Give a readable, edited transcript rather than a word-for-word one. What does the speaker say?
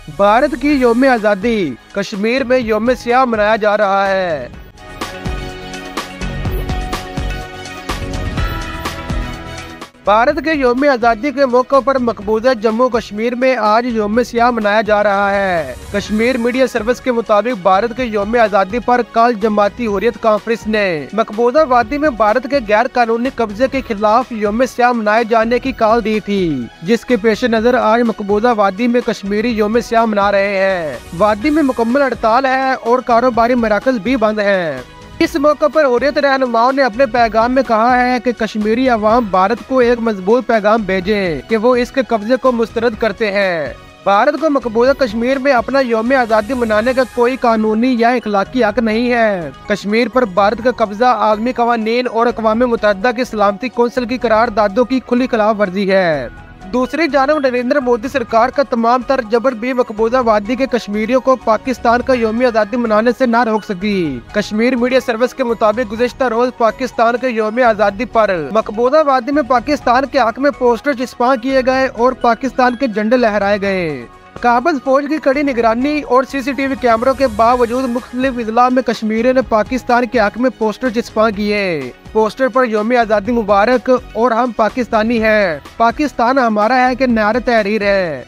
भारत की यौम आज़ादी, कश्मीर में यौम सियाह मनाया जा रहा है। भारत के यौम आज़ादी के मौके पर मकबूजा जम्मू कश्मीर में आज यौम सियाह मनाया जा रहा है। कश्मीर मीडिया सर्विस के मुताबिक भारत के यौम आज़ादी पर कल जमाती हुर्रियत कॉन्फ्रेंस ने मकबूजा वादी में भारत के गैर कानूनी कब्जे के खिलाफ यौम सियाह मनाए जाने की कॉल दी थी, जिसके पेश नजर आज मकबूजा वादी में कश्मीरी यौम सियाह मना रहे हैं। वादी में मुकम्मल हड़ताल है और कारोबारी मराकज भी बंद हैं। इस मौके पर हुर्रियत रहनुमाओं ने अपने पैगाम में कहा है कि कश्मीरी अवाम भारत को एक मजबूत पैगाम भेजें कि वो इसके कब्जे को मुस्तरद करते हैं। भारत को मकबूजा कश्मीर में अपना यौम आज़ादी मनाने का कोई कानूनी या इखलाकी हक नहीं है। कश्मीर पर भारत का कब्जा आलमी कवानीन और अक़वाम मुत्तहिदा की सलामती कौंसिल की करारदादों की खुली खिलाफ वर्जी है। दूसरी जानब नरेंद्र मोदी सरकार का तमाम तर जबर भी मकबूजा वादी के कश्मीरियों को पाकिस्तान का यौम आज़ादी मनाने से न रोक सकी। कश्मीर मीडिया सर्विस के मुताबिक गुज़िश्ता रोज पाकिस्तान के यौम आज़ादी पर मकबूजा वादी में पाकिस्तान के हक में पोस्टर चिपका किए गए और पाकिस्तान के झंडे लहराए गए। काबल फौज की कड़ी निगरानी और सीसीटीवी कैमरों के बावजूद मुख्तलिफ इजला में कश्मीरियों ने पाकिस्तान के हक में पोस्टर चिपका किए। पोस्टर पर यौम आज़ादी मुबारक और हम पाकिस्तानी हैं, पाकिस्तान हमारा है के नारे तहरीर है।